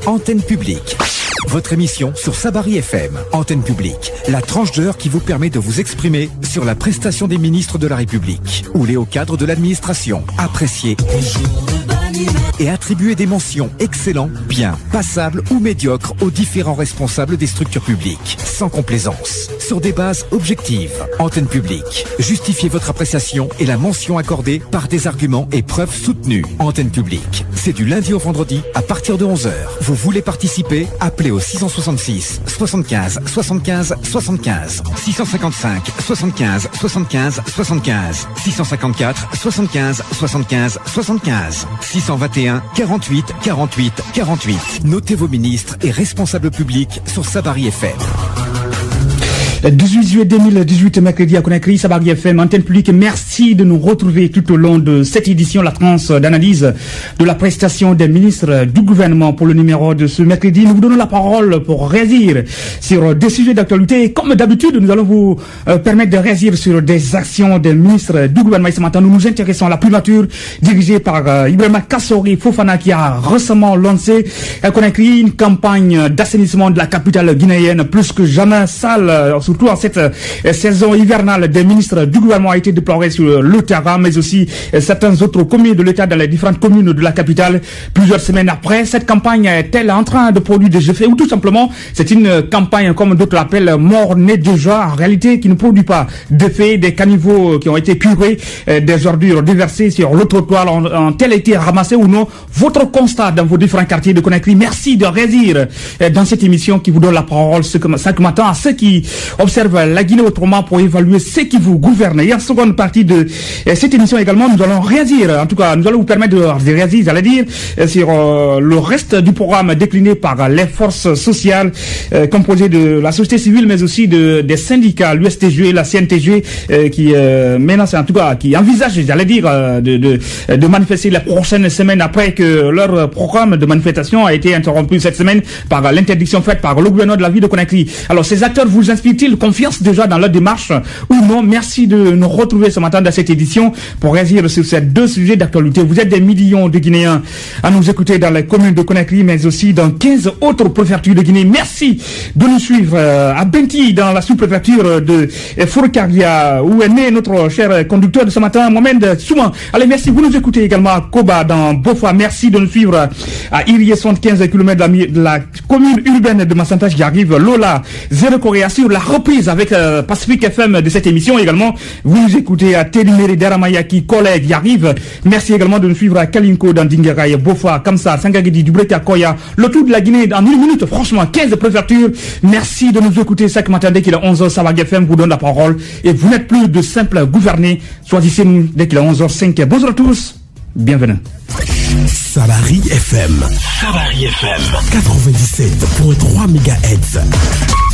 Antenne publique. Votre émission sur Sabari FM. Antenne publique. La tranche d'heure qui vous permet de vous exprimer sur la prestation des ministres de la République ou les hauts cadres de l'administration. Apprécier et attribuer des mentions excellent, bien, passable ou médiocre aux différents responsables des structures publiques. Sans complaisance. Sur des bases objectives. Antenne publique. Justifiez votre appréciation et la mention accordée par des arguments et preuves soutenues. Antenne publique. C'est du lundi au vendredi à partir de 11h. Vous voulez participer? Appelez au 666 75 75 75 655 75 75 75 654 75 75 75 621 48 48 48. Notez vos ministres et responsables publics sur Sabari FM. 18 juillet 2018, mercredi à Conakry, Sabari FM, Antenne publique. Merci de nous retrouver tout au long de cette édition, la tranche d'analyse de la prestation des ministres du gouvernement pour le numéro de ce mercredi. Nous vous donnons la parole pour réagir sur des sujets d'actualité. Comme d'habitude, nous allons vous permettre de réagir sur des actions des ministres du gouvernement. Et ce matin, nous nous intéressons à la primature dirigée par Ibrahima Kassori Fofana, qui a récemment lancé à Conakry une campagne d'assainissement de la capitale guinéenne plus que jamais sale. Surtout en cette saison hivernale, des ministres du gouvernement ont été déployés sur le terrain, mais aussi certaines autres communes de l'État dans les différentes communes de la capitale. Plusieurs semaines après, cette campagne est-elle en train de produire des effets, ou tout simplement c'est une campagne, comme d'autres l'appellent, mort-née déjà, en réalité qui ne produit pas d'effet. Des caniveaux qui ont été curés, des ordures déversées sur le trottoir ont-elles été ramassées ou non? Votre constat dans vos différents quartiers de Conakry. Merci de réagir dans cette émission qui vous donne la parole ce matin à ceux qui observe la Guinée autrement pour évaluer ce qui vous gouverne. Et en seconde partie de cette émission également, nous allons réagir, en tout cas, nous allons vous permettre de réagir, j'allais dire, sur le reste du programme décliné par les forces sociales composées de la société civile, mais aussi des syndicats, l'USTG, la CNTG, qui menacent, en tout cas, qui envisagent, j'allais dire, de manifester les prochaines semaines après que leur programme de manifestation a été interrompu cette semaine par l'interdiction faite par le gouvernement de la ville de Conakry. Alors, ces acteurs vous inspirent-ils confiance déjà dans leur démarche ou non? Merci de nous retrouver ce matin dans cette édition pour réagir sur ces deux sujets d'actualité. Vous êtes des millions de Guinéens à nous écouter dans les communes de Conakry, mais aussi dans 15 autres préfectures de Guinée. Merci de nous suivre à Benti, dans la sous-préfecture de Fourkaria, où est né notre cher conducteur de ce matin, Mohamed Souman. Allez, merci. Vous nous écoutez également à Koba, dans Bofa. Merci de nous suivre à Irié, 75 km de la commune urbaine de Massanta, qui arrive. Lola, 0 Corée, sur la reprise avec Pacific FM de cette émission également. Vous nous écoutez à Téliméré, Daramayaki, collègue, y arrive. Merci également de nous suivre à Kalinko, dans Dingaraï, Bofa, Kamsa, Sangagedi, Dubreka, Koya, le tout de la Guinée en une minute. Franchement, 15 préfectures. Merci de nous écouter chaque matin dès qu'il est 11h. Sabari FM vous donne la parole et vous n'êtes plus de simples gouvernés. Choisissez-nous dès qu'il est 11h05. Bonjour à tous. Bienvenue. Sabari FM. Sabari FM. 97.3 MHz.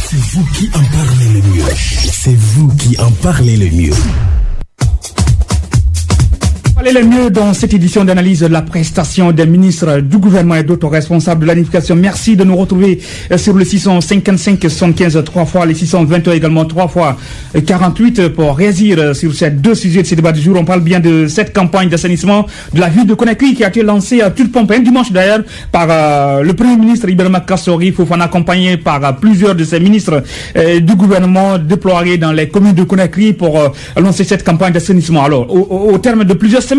C'est vous qui en parlez le mieux. C'est vous qui en parlez le mieux. Le mieux dans cette édition d'analyse de la prestation des ministres du gouvernement et d'autres responsables de l'administration. Merci de nous retrouver sur le 655 75 3 fois, les 621 également 3 fois 48 pour réagir sur ces deux sujets de ce débat du jour. On parle bien de cette campagne d'assainissement de la ville de Conakry qui a été lancée à toute pompe un dimanche d'ailleurs par le Premier ministre Ibrahima Kassori Fofana, accompagné par plusieurs de ses ministres du gouvernement déployés dans les communes de Conakry pour lancer cette campagne d'assainissement. Alors, au terme de plusieurs semaines,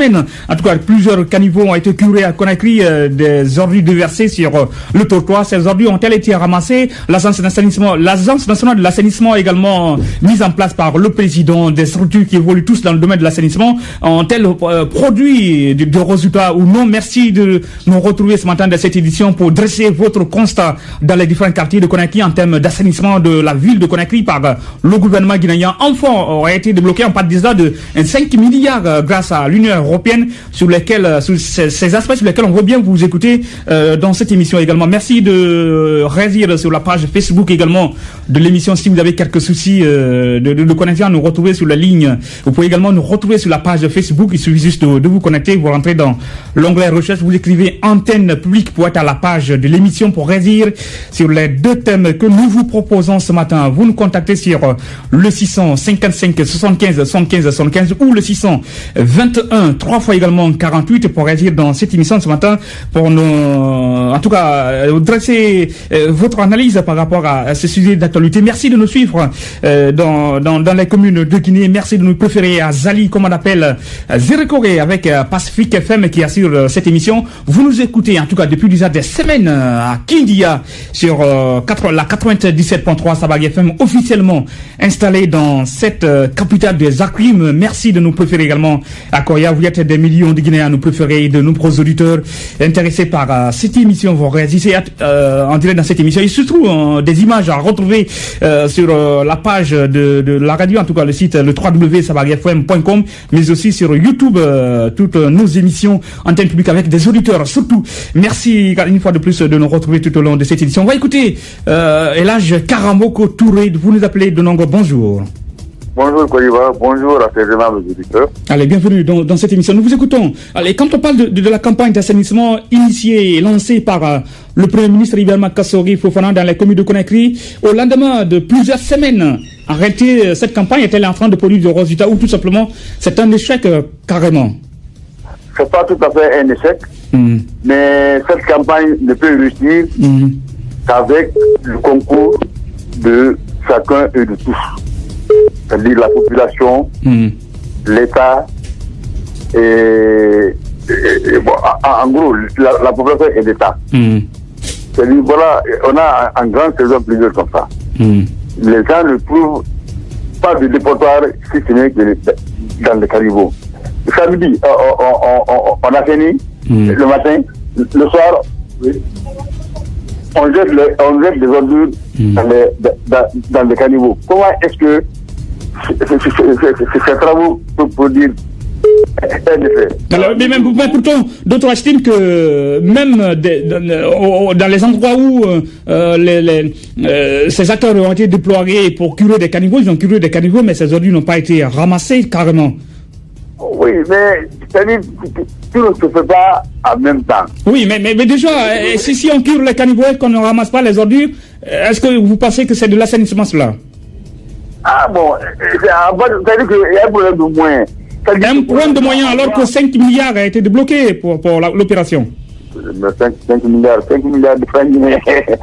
en tout cas, plusieurs caniveaux ont été curés à Conakry, des ordures déversées sur le trottoir. Ces ordures ont-elles été ramassées? L'agence nationale de l'assainissement également mise en place par le président, des structures qui évoluent tous dans le domaine de l'assainissement ont-elles produit de résultats ou non? Merci de nous retrouver ce matin dans cette édition pour dresser votre constat dans les différents quartiers de Conakry en termes d'assainissement de la ville de Conakry par le gouvernement guinéen. Enfin, aurait été débloqué, on parle déjà de 5 milliards grâce à l'Union européenne, sur lesquels, sur ces aspects sur lesquels on veut bien vous écouter dans cette émission également. Merci de réagir sur la page Facebook également de l'émission. Si vous avez quelques soucis de connexion, nous retrouver sur la ligne. Vous pouvez également nous retrouver sur la page Facebook. Il suffit juste de vous connecter, vous rentrez dans l'onglet recherche, vous écrivez Antenne publique pour être à la page de l'émission pour réagir sur les deux thèmes que nous vous proposons ce matin. Vous nous contactez sur le 655 75 75 75 ou le 621 3 fois également 48 pour réagir dans cette émission ce matin pour nous en tout cas, dresser votre analyse par rapport à ce sujet d'actualité. Merci de nous suivre dans les communes de Guinée. Merci de nous préférer à Zali, comme on appelle, Zérekoré, avec Pacifique FM qui assure cette émission. Vous nous écoutez, en tout cas, depuis déjà des semaines à Kindia sur la 97.3 Sabari FM, officiellement installé dans cette capitale des Akrim. Merci de nous préférer également à Koya. Vous êtes des millions de Guinéens à nous préférer, de nombreux auditeurs intéressés par cette émission. Vous réagissez en direct dans cette émission. Il se trouve des images à retrouver sur la page de la radio, en tout cas le site, le www.sabarifm.com, mais aussi sur YouTube, toutes nos émissions antenne publique avec des auditeurs. Surtout, merci une fois de plus de nous retrouver tout au long de cette édition. On va écouter Elhadj Karamoko Touré. Vous nous appelez de Nongo. Bonjour. Bonjour Koliva, bonjour à ces aimables auditeurs. Allez, bienvenue dans cette émission. Nous vous écoutons. Allez, quand on parle de la campagne d'assainissement initiée et lancée par le Premier ministre Ibrahima Kassori Fofana dans les communes de Conakry, au lendemain de plusieurs semaines, en réalité, cette campagne est-elle en train de produire des résultats ou tout simplement c'est un échec carrément? C'est pas tout à fait un échec, mais cette campagne ne peut réussir qu'avec le concours de chacun et de tous. C'est-à-dire la population, l'État et bon, en gros, la population et l'État. C'est-à-dire, voilà, on a en grande saison plusieurs comme ça. Les gens ne trouvent pas de dépotoir si ce n'est que dans les caribous. Le samedi, on a fini, le matin, le soir, on jette des ordures dans les caniveaux. Comment est-ce que ces travaux peuvent produire un effet? Alors, mais pourtant, d'autres estiment que même dans les endroits où ces acteurs ont été déployés pour curer des caniveaux, ils ont curé des caniveaux, mais ces ordures n'ont pas été ramassées carrément. Oui, mais c'est-à-dire tout ne se fait pas en même temps. Oui, mais déjà, si on cure les caniveaux et qu'on ne ramasse pas les ordures, est-ce que vous pensez que c'est de l'assainissement cela? Ah bon, c'est-à-dire qu'il y a un problème de moyens. Un problème de moyens alors que 5 milliards a été débloqué pour l'opération. 5 milliards de francs guinéens. C'est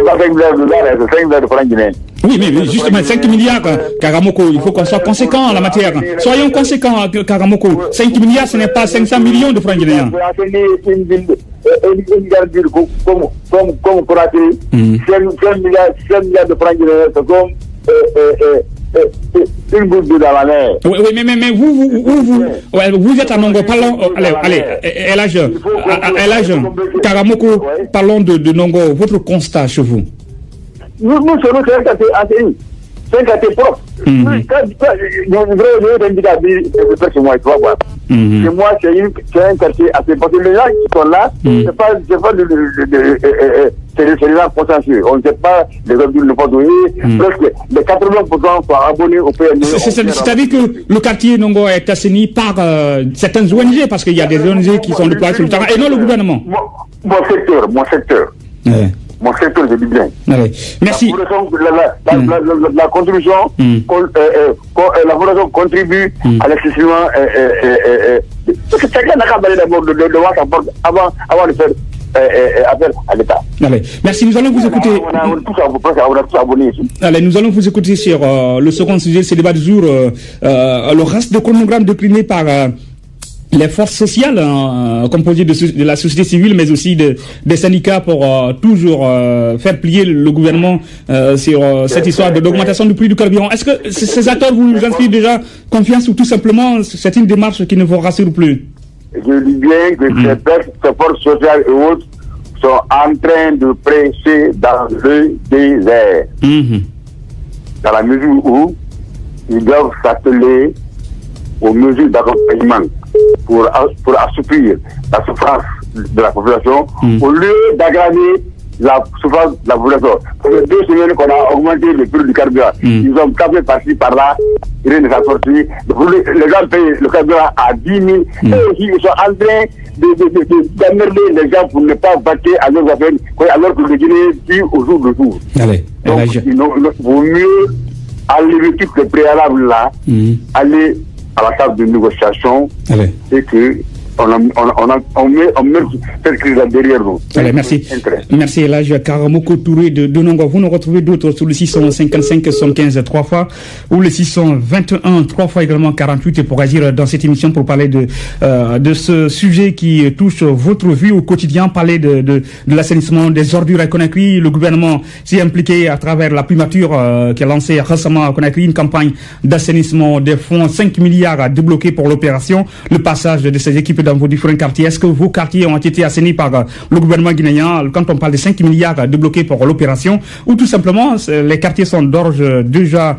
pas 5 milliards de dollars, c'est 5 milliards de francs guinéens. Oui, mais justement, 5 milliards, Karamoko, il faut qu'on soit conséquent en la matière. Soyons conséquents, Karamoko. 5 milliards, ce n'est pas 500 millions de francs guinéens. Une ville comme Conakry, 5 milliards de francs guinéens, c'est comme une goutte d'eau dans la mer. Oui, mais vous êtes à Nongo. Parlons, allez, Elhadj Karamoko, parlons de Nongo. Votre constat chez vous? Nous sommes un quartier assaini. C'est un quartier propre. Chez moi, c'est un quartier assez. Parce que les gens qui sont là, c'est pas c'est les gens consciencieux. On ne sait pas les ordures ne pas donner. Presque les 80% sont abonnés au PNU. C'est-à-dire que le quartier Nongo est assaini par certaines ONG, parce qu'il y a des ONG qui sont déployées sur le terrain, et non le gouvernement. Mon secteur. Ouais. Mon secteur, je dis bien. Allez. Merci. La contribution, la fondation contribue à l'assistance. Parce que chacun n'a qu'à aller d'abord devant sa porte avant de faire appel à l'État. Allez. Merci, nous allons vous écouter. On a tous abonnés ici. Allez, nous allons vous écouter sur le second sujet de ce débat du jour, le reste de chronogramme décliné par les forces sociales composées de la société civile, mais aussi des syndicats pour toujours faire plier le gouvernement sur cette histoire de l'augmentation du prix du carburant. Est-ce que ces acteurs vous inspirent déjà confiance ou tout simplement c'est une démarche qui ne vous rassure plus? Je dis bien que ces forces sociales et autres sont en train de prêcher dans le désert. Dans la mesure où ils doivent s'atteler aux mesures d'accompagnement pour assouplir la souffrance de la population, au lieu d'aggraver la souffrance de la population. Pour les 2 semaines qu'on a augmenté le prix du carburant, ils ont tapé par-ci, par-là, rien ne s'est sorti. Les gens payent le carburant à 10 000, et aussi ils sont en train d'emmerder les gens pour ne pas vaquer à leurs affaires, alors que le Guinée vit au jour le jour. Allez, donc, il vaut mieux enlever tous les préalables là, aller à la table de négociation et que on met cette crise derrière nous. Allez, merci. Merci Elhadj Karamoko Touré de Nongo. Vous nous retrouvez d'autres sur le 655 75 3 fois ou le 621 3 fois également 48 pour agir dans cette émission pour parler de ce sujet qui touche votre vie au quotidien, parler de l'assainissement des ordures à Conakry. Le gouvernement s'est impliqué à travers la primature qui a lancé récemment à Conakry une campagne d'assainissement des fonds, 5 milliards à débloquer pour l'opération, le passage de ces équipes dans vos différents quartiers. Est-ce que vos quartiers ont été assainis par le gouvernement guinéen quand on parle de 5 milliards débloqués pour l'opération, ou tout simplement les quartiers sont d'orge déjà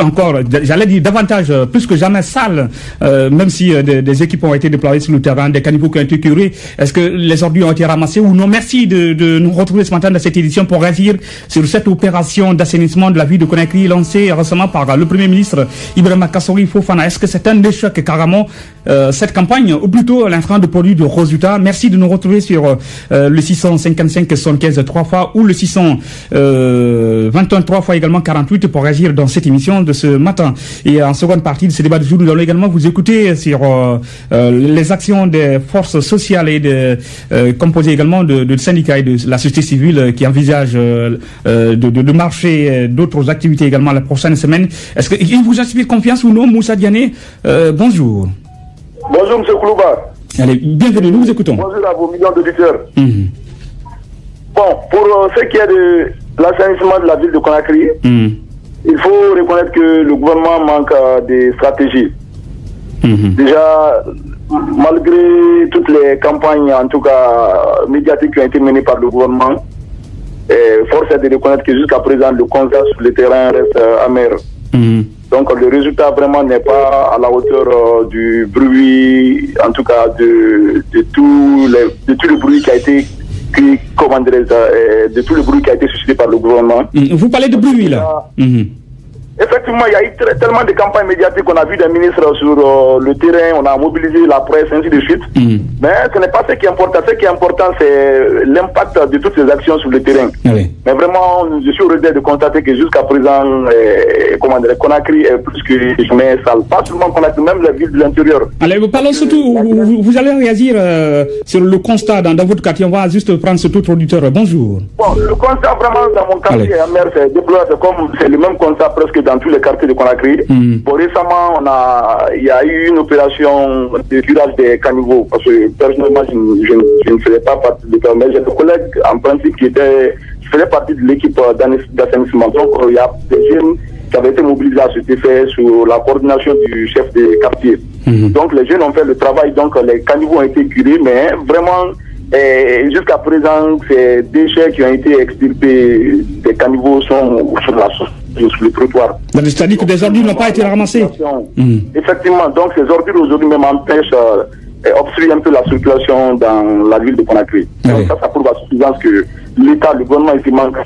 encore, j'allais dire davantage, plus que jamais sales, même si des équipes ont été déployées sur le terrain, des caniveaux qui ont été curés. Est-ce que les ordures ont été ramassées ou non? Merci de nous retrouver ce matin dans cette édition pour réagir sur cette opération d'assainissement de la ville de Conakry lancée récemment par le Premier ministre Ibrahima Kassori Fofana. Est-ce que c'est un échec carrément cette campagne, ou plutôt l'infraction de produits de résultats? Merci de nous retrouver sur le 655 75 3 fois ou le 621 3 fois également 48 pour réagir dans cette émission de ce matin. Et en seconde partie de ce débat du jour, nous allons également vous écouter sur les actions des forces sociales et composées également de syndicats et de la société civile qui envisagent de marcher d'autres activités également la prochaine semaine. Est-ce qu'il vous inspire confiance ou non? Moussa Diané, bonjour. Bonjour, M. Koulouba. Allez, bienvenue, nous vous écoutons. Bonjour à vos millions d'auditeurs. Bon, pour ce qui est de l'assainissement de la ville de Conakry, il faut reconnaître que le gouvernement manque de stratégie. Déjà, malgré toutes les campagnes, en tout cas médiatiques qui ont été menées par le gouvernement, force est de reconnaître que jusqu'à présent, le constat sur le terrain reste amer. Donc le résultat vraiment n'est pas à la hauteur du bruit, en tout cas de tout le bruit qui a été de tout le bruit qui a été suscité par le gouvernement. Vous parlez de bruit là. Effectivement, il y a eu tellement de campagnes médiatiques qu'on a vu des ministres sur le terrain, on a mobilisé la presse, ainsi de suite. Mais ce n'est pas ce qui est important. Ce qui est important, c'est l'impact de toutes ces actions sur le terrain. Mais vraiment, je suis heureux de constater que jusqu'à présent, Conakry est plus que jamais sale. Pas seulement Conakry, même la ville de l'intérieur. Allez, parlons surtout, vous allez réagir sur le constat dans votre quartier. On va juste prendre cet autre auditeur. Bonjour. Bon, le constat vraiment dans mon quartier amer, c'est déplorable. C'est le même constat presque dans tous les quartiers de Conakry. Bon, récemment, il y a eu une opération de curage des caniveaux, parce que personnellement, je ne faisais pas partie de ça, mais j'ai des collègues en principe qui faisaient partie de l'équipe d'assainissement. Donc, il y a des jeunes qui avaient été mobilisés à cet effet sous la coordination du chef de quartier. Donc, les jeunes ont fait le travail, donc les caniveaux ont été curés, mais vraiment, jusqu'à présent, ces déchets qui ont été extirpés des caniveaux sont sur le trottoir. C'est-à-dire que des ordures n'ont pas été ramassées. Effectivement, donc ces ordures aujourd'hui même empêchent obstruent un peu la circulation dans la ville de Conakry. Donc ça prouve à suffisance que l'État, le gouvernement ici manque.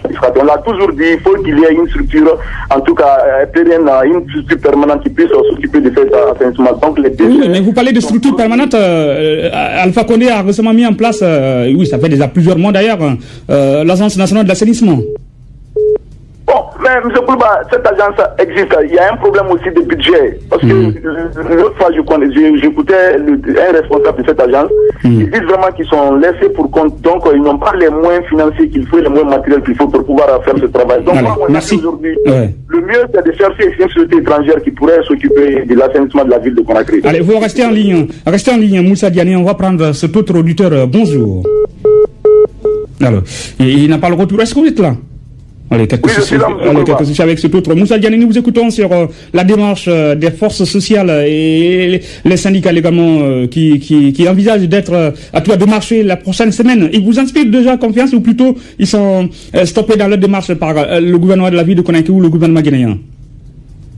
On l'a toujours dit, il faut qu'il y ait une structure, en tout cas pérenne, une structure permanente qui puisse s'occuper de cet assainissement. Donc les oui, mais vous parlez de structure permanente. Alpha Condé a récemment mis en place, oui, ça fait déjà plusieurs mois d'ailleurs, l'Agence nationale de l'assainissement. Bon, mais M. Koulouba, cette agence existe. Il y a un problème aussi de budget. Parce que l'autre fois, j'écoutais un responsable de cette agence. Ils disent vraiment qu'ils sont laissés pour compte. Donc, ils n'ont pas les moyens financiers qu'il faut, les moyens matériels qu'il faut pour pouvoir faire ce travail. Donc, moi, aujourd'hui, le mieux, c'est de chercher une société étrangère qui pourrait s'occuper de l'assainissement de la ville de Conakry. Allez, vous restez en ligne. Restez en ligne, Moussa Diané. On va prendre cet autre auditeur. Bonjour. Alors, il n'a pas le retour. Est-ce que vous êtes là? Allez, quelques soucis avec cet autre. Moussa Diané, nous vous écoutons sur la démarche des forces sociales et les syndicats également qui envisagent d'être à toi de marcher la prochaine semaine. Ils vous inspirent déjà confiance ou plutôt ils sont stoppés dans leur démarche par le gouvernement de la ville de Conakry ou le gouvernement guinéen?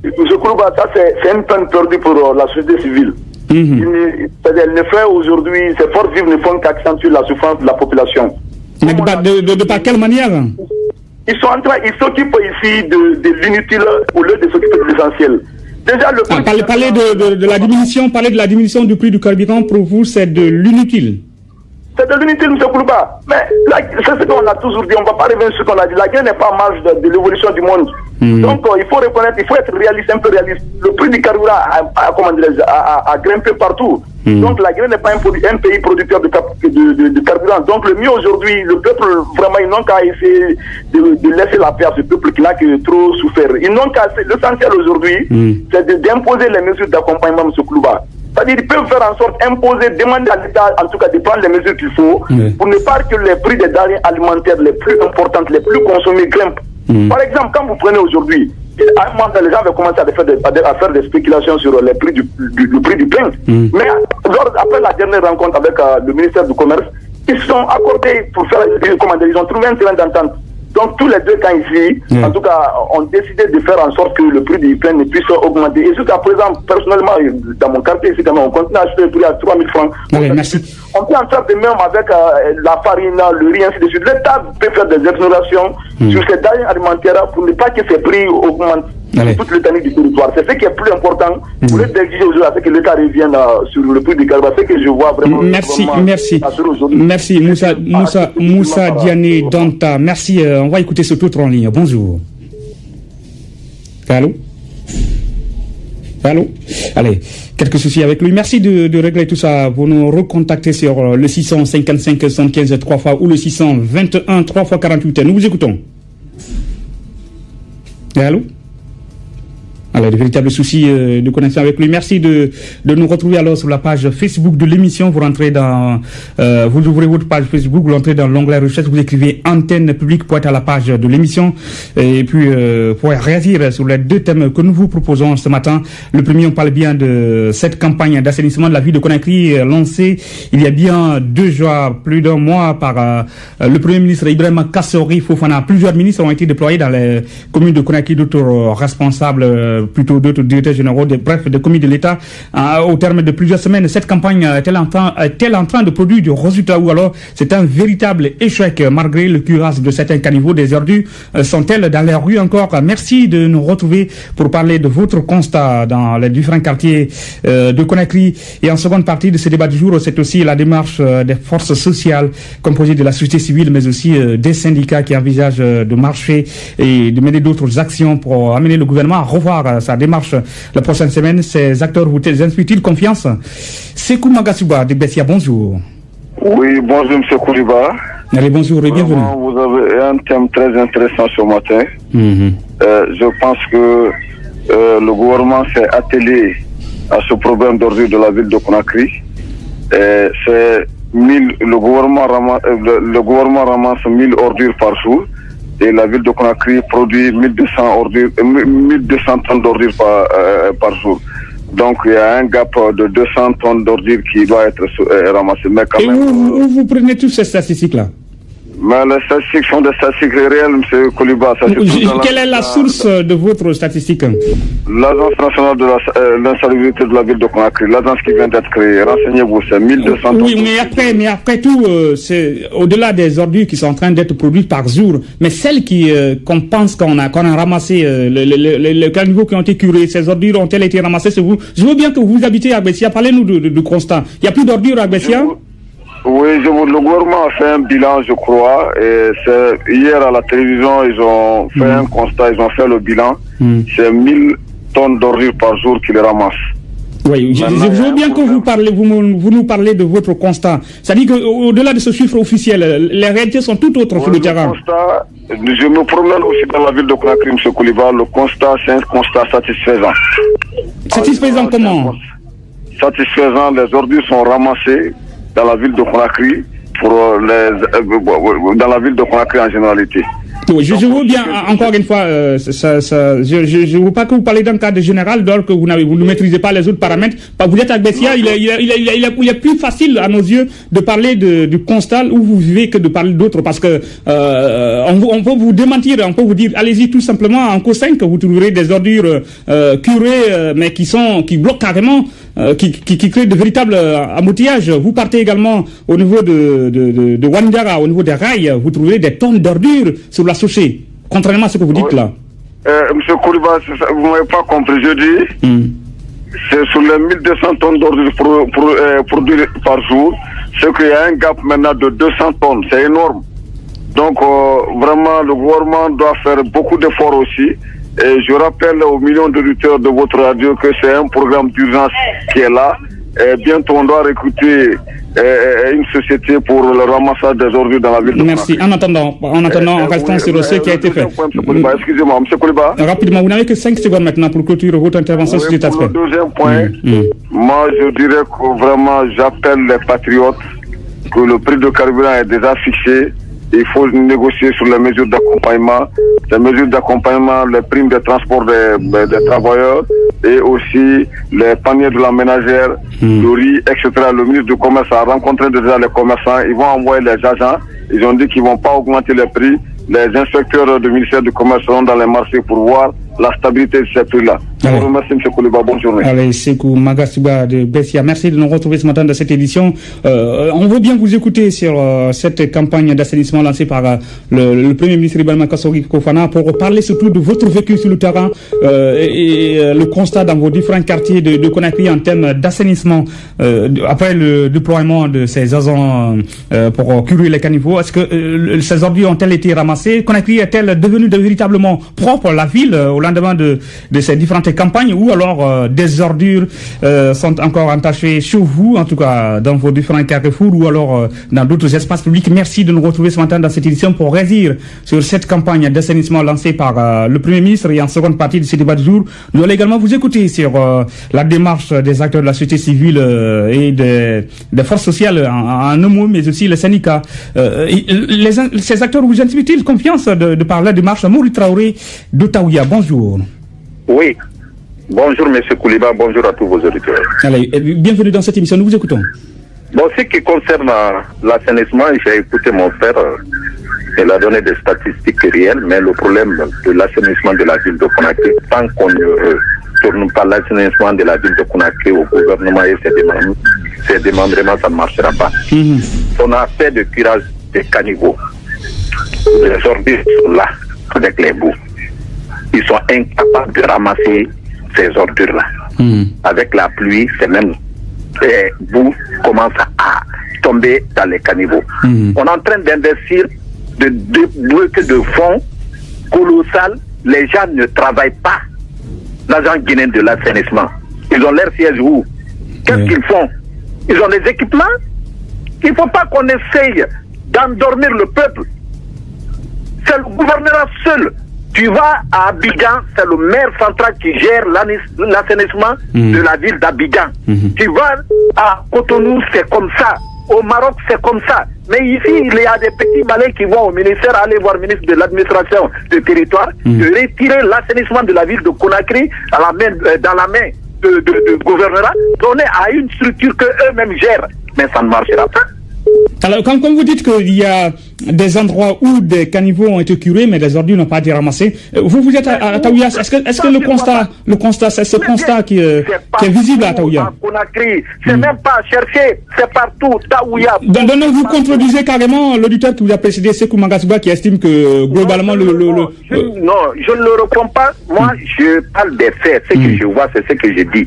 Monsieur Koulouba, ça c'est une peine perdue pour la société civile. C'est-à-dire, le fait aujourd'hui, ces forces vives ne font qu'accentuer la souffrance de la population. Mais de par quelle manière? Ils s'occupent ici de l'inutile au lieu de s'occuper de l'essentiel. Déjà, parler de la diminution du prix du carburant, pour vous, c'est de l'inutile. C'est de l'inutile, M. Koulouba. Mais c'est ce qu'on a toujours dit, on ne va pas revenir sur ce qu'on a dit. La guerre n'est pas en marge de l'évolution du monde. Donc, il faut reconnaître, il faut être réaliste, un peu réaliste. Le prix du carburant a grimpé partout. Donc la Guinée n'est pas un pays producteur de carburant. Donc le mieux aujourd'hui, le peuple, vraiment, ils n'ont qu'à essayer de laisser la paix à ce peuple qui n'a que trop souffert. Ils n'ont qu'à, l'essentiel aujourd'hui, c'est d'imposer les mesures d'accompagnement, M. Koulouba. C'est-à-dire qu'ils peuvent faire en sorte, imposer, demander à l'État, en tout cas, de prendre les mesures qu'il faut pour ne pas que les prix des denrées alimentaires les plus importantes, les plus consommées grimpent. Par exemple, quand vous prenez aujourd'hui, à un moment, les gens vont commencer à faire des spéculations sur le prix du pain. Mais après la dernière rencontre avec le ministère du Commerce, ils se sont accordés pour faire, ils ont trouvé un terrain d'entente. Donc tous les deux camps ici, en tout cas, ont décidé de faire en sorte que le prix du pain ne puisse augmenter. Et jusqu'à présent, personnellement, dans mon quartier ici, on continue à acheter le prix à 3 000 francs. Merci. On peut en faire de même avec la farine, le riz, ainsi de suite. L'État peut faire des exonérations sur ces denrées alimentaires pour ne pas que ces prix augmentent. Toute l'étendue du territoire. C'est ce qui est plus important pour d'exiger aujourd'hui à ce que l'État revienne sur le prix du carburant. C'est ce que je vois vraiment. Merci Moussa Diané Danta. Merci. On va écouter ce autre en ligne. Bonjour. Allô? Allez, quelques soucis avec lui. Merci de régler tout ça. Vous nous recontactez sur le 655 75 3 fois ou le 621 3 fois 48. Nous vous écoutons. Allô? Alors, de véritables soucis de connexion avec lui. Merci de nous retrouver alors sur la page Facebook de l'émission. Vous rentrez vous ouvrez votre page Facebook, vous entrez dans l'onglet recherche, vous écrivez antenne publique pour être à la page de l'émission. Et puis, pour réagir sur les deux thèmes que nous vous proposons ce matin. Le premier, on parle bien de cette campagne d'assainissement de la ville de Conakry lancée il y a bien 2 jours, plus d'un mois par le Premier ministre Ibrahima Kassori Fofana. Plusieurs ministres ont été déployés dans les communes de Conakry, d'autres responsables plutôt d'autres directeurs généraux, des commis de l'État, au terme de plusieurs semaines. Cette campagne est-elle en train de produire du résultat ou alors c'est un véritable échec malgré le curage de certains caniveaux? Des ordures sont-elles dans les rues encore? Merci de nous retrouver pour parler de votre constat dans les différents quartiers de Conakry. Et en seconde partie de ce débat du jour, c'est aussi la démarche des forces sociales composées de la société civile mais aussi des syndicats qui envisagent de marcher et de mener d'autres actions pour amener le gouvernement à revoir sa démarche la prochaine semaine. Ces acteurs vous inspirent-ils confiance? Sekou Magasuba de Bessia, bonjour. Oui, bonjour M. Kouliba. Allez, bonjour et bienvenue. Vous avez un thème très intéressant ce matin. Je pense que le gouvernement s'est attelé à ce problème d'ordure de la ville de Conakry. Le gouvernement ramasse 1000 ordures par jour. Et la ville de Conakry produit 1200 tonnes d'ordures par jour. Donc il y a un gap de 200 tonnes d'ordures qui doit être ramassé. Mais quand même, où vous prenez toutes ces statistiques-là? Mais les statistiques sont des statistiques réelles, M. Kouliba. Quelle est la source de votre statistique? L'Agence nationale de l'insalubrité de la ville de Conakry, l'agence qui vient d'être créée. Renseignez-vous, c'est 1200 tonnes. Oui, mais après tout, c'est au-delà des ordures qui sont en train d'être produites par jour, mais celles qu'on pense qu'on a ramassées, les caniveaux qui ont été curés, ces ordures ont-elles été ramassées? C'est vous. Je veux bien que vous habitez à Bessia. Parlez-nous du constat. Il n'y a plus d'ordures à Bessia? Oui, le gouvernement a fait un bilan, je crois, et hier à la télévision, ils ont fait un constat, ils ont fait le bilan. C'est 1000 tonnes d'ordures par jour qu'ils ramassent. Oui, je veux bien que vous nous parlez de votre constat. C'est-à-dire qu'au-delà de ce chiffre officiel, les réalités sont tout autres sur le terrain. Je me promène aussi dans la ville de Conakry, M. Kouliba. Le constat, c'est un constat satisfaisant. Satisfaisant comment? Satisfaisant, les ordures sont ramassées dans la ville de Conakry dans la ville de Conakry en généralité. Oui, je veux bien, encore une fois, je ne veux pas que vous parlez d'un cadre général, donc vous ne maîtrisez pas les autres paramètres. Vous êtes à Bessia, il est plus facile à nos yeux de parler du constat où vous vivez que de parler d'autres, parce que on peut vous démentir, on peut vous dire, allez-y tout simplement, en Co5, vous trouverez des ordures curées, mais qui bloquent carrément, qui créent de véritables embouteillages. Vous partez également au niveau de Wandara, au niveau des rails, vous trouverez des tonnes d'ordures sur la chaussée, contrairement à ce que vous dites là. Monsieur Kouliba, vous ne m'avez pas compris, je dis, c'est sur les 1200 tonnes d'ordures produites par jour, c'est qu'il y a un gap maintenant de 200 tonnes, c'est énorme. Donc vraiment, le gouvernement doit faire beaucoup d'efforts aussi. Et je rappelle aux millions d'auditeurs de votre radio que c'est un programme d'urgence qui est là bientôt on doit recruter une société pour le ramassage des ordures dans la ville de Merci. En attendant, en restant sur ce qui a été fait. Excusez-moi, M. Kouliba. Rapidement, vous n'avez que 5 secondes maintenant pour clôturer votre intervention sur cet aspect. Le deuxième point, moi je dirais que vraiment j'appelle les patriotes que le prix de carburant est déjà fixé. Il faut négocier sur les mesures d'accompagnement. Les mesures d'accompagnement, les primes de transport des travailleurs et aussi les paniers de la ménagère, le riz, etc. Le ministre du Commerce a rencontré déjà les commerçants. Ils vont envoyer les agents. Ils ont dit qu'ils ne vont pas augmenter les prix. Les inspecteurs du ministère du Commerce seront dans les marchés pour voir la stabilité de ces prix-là. Je vous remercie, M. Kouliba. Bonne journée. Allez, Sekou Magasiba de Bessia. Merci de nous retrouver ce matin dans cette édition. On veut bien vous écouter sur cette campagne d'assainissement lancée par le Premier ministre Ibrahima Kassori Fofana pour parler surtout de votre vécu sur le terrain et le constat dans vos différents quartiers de Conakry en termes d'assainissement après le déploiement de ces agents pour curer les caniveaux. Est-ce que ces ordures ont-elles été ramassées? Conakry est-elle devenue véritablement propre, la ville, au lendemain de ces différentes campagnes, ou alors des ordures sont encore entachées chez vous, en tout cas dans vos différents carrefours, ou alors dans d'autres espaces publics? Merci de nous retrouver ce matin dans cette édition pour réagir sur cette campagne d'assainissement lancée par le Premier ministre. Et en seconde partie de ce débat du jour, nous allons également vous écouter sur la démarche des acteurs de la société civile et des forces sociales en un mot, mais aussi les syndicats. Ces acteurs vous inspirent-ils confiance de par la démarche? Mouri Traoré d'Ottawa, bonjour. Oui. Bonjour M. Kouliba, bonjour à tous vos auditeurs. Allez, bienvenue dans cette émission, nous vous écoutons. Bon, ce qui concerne l'assainissement, j'ai écouté mon frère, il a donné des statistiques réelles, mais le problème de l'assainissement de la ville de Conakry, tant qu'on ne tourne pas l'assainissement de la ville de Conakry au gouvernement et ses démembrements, ça ne marchera pas. On a fait de curage des caniveaux. Les ordures sont là, avec les bouts. Ils sont incapables de ramasser ces ordures-là. Avec la pluie, ces mêmes bouts commencent à tomber dans les caniveaux. On est en train d'investir de blocs de fonds colossales. Les gens ne travaillent pas. L'agent guinéen de l'assainissement, ils ont leur siège où? Qu'est-ce qu'ils font? Ils ont des équipements? Il ne faut pas qu'on essaye d'endormir le peuple. C'est le gouvernement seul. Tu vas à Abidjan, c'est le maire central qui gère l'assainissement de la ville d'Abidjan. Tu vas à Cotonou, c'est comme ça. Au Maroc, c'est comme ça. Mais ici, il y a des petits malins qui vont au ministère, aller voir le ministre de l'administration du territoire, de retirer l'assainissement de la ville de Conakry dans la main du gouvernement, donner à une structure qu'eux-mêmes gèrent. Mais ça ne marchera pas. Alors, quand vous dites qu'il y a des endroits où des caniveaux ont été curés, mais les ordures n'ont pas été ramassées, vous êtes à Taouya. Est-ce que le constat, c'est ce constat qui est visible à Taouya? C'est même pas à chercher, c'est partout, Taouya. Donc, vous contredisez carrément l'auditeur qui vous a précédé, Sekou Magasiba, qui estime que globalement Non, je ne le reprends pas. Moi, je parle des faits. Ce que je vois, c'est ce que je dis.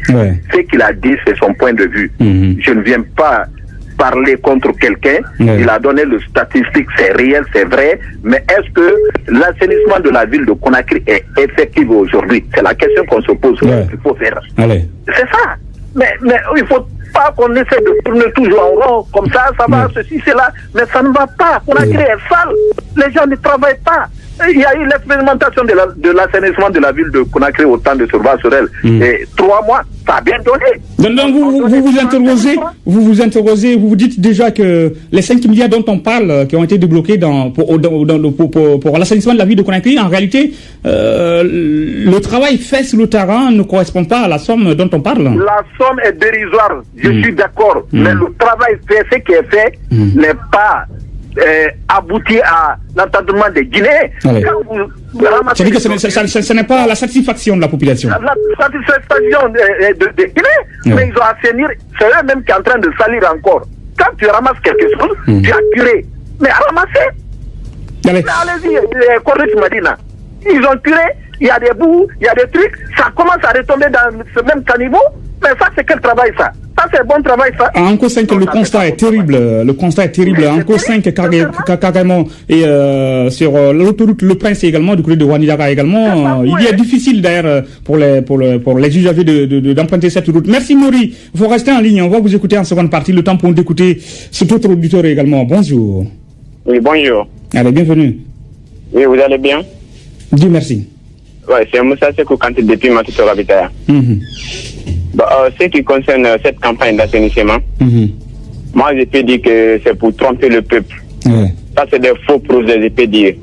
Ce qu'il a dit, c'est son point de vue. Je ne viens pas parler contre quelqu'un, il a donné le statistique, c'est réel, c'est vrai, mais est-ce que l'assainissement de la ville de Conakry est effectif aujourd'hui? C'est la question qu'on se pose, qu'il faut faire. C'est ça. Mais il ne faut pas qu'on essaie de tourner toujours en rond, comme ça va, ceci, cela, mais ça ne va pas. Conakry est sale, les gens ne travaillent pas. Il y a eu l'expérimentation de l'assainissement de la ville de Conakry au temps de Surva Sorel. Et 3 mois, ça a bien donné. Donc vous vous interrogez, vous dites déjà que les 5 milliards dont on parle, qui ont été débloqués pour l'assainissement de la ville de Conakry, en réalité, le travail fait sur le terrain ne correspond pas à la somme dont on parle. La somme est dérisoire, je suis d'accord, mais le travail fait, ce qui est fait, n'est pas abouti à l'entendement des Guinéens. C'est-à-dire que ce n'est pas la satisfaction de la population. La satisfaction des Guinéens, mais ils ont assainir, c'est eux-mêmes qui sont en train de salir encore. Quand tu ramasses quelque chose, tu as curé. Mais à ramasser, allez-y, corrige Madina. Ils ont curé, il y a des bouts, il y a des trucs, ça commence à retomber dans ce même caniveau. Mais ça, c'est quel travail ça? Ça, c'est bon travail, ça. À Anko 5, le constat est terrible. Le constat est terrible. À Anko 5, carrément. Et sur l'autoroute Le Prince également, du côté de Wanidara également, il est difficile d'ailleurs pour les usagers d'emprunter cette route. Merci Mori. Il faut rester en ligne. On va vous écouter en seconde partie. Le temps pour nous d'écouter cet autre auditeur également. Bonjour. Oui, bonjour. Allez, bienvenue. Oui, vous allez bien? Dieu merci. Oui, c'est Moussa Sekou Kanté depuis Matuto Rabitaya. Ce qui concerne cette campagne d'assainissement, moi je peux dire que c'est pour tromper le peuple. Ça c'est des faux projets, je peux dire.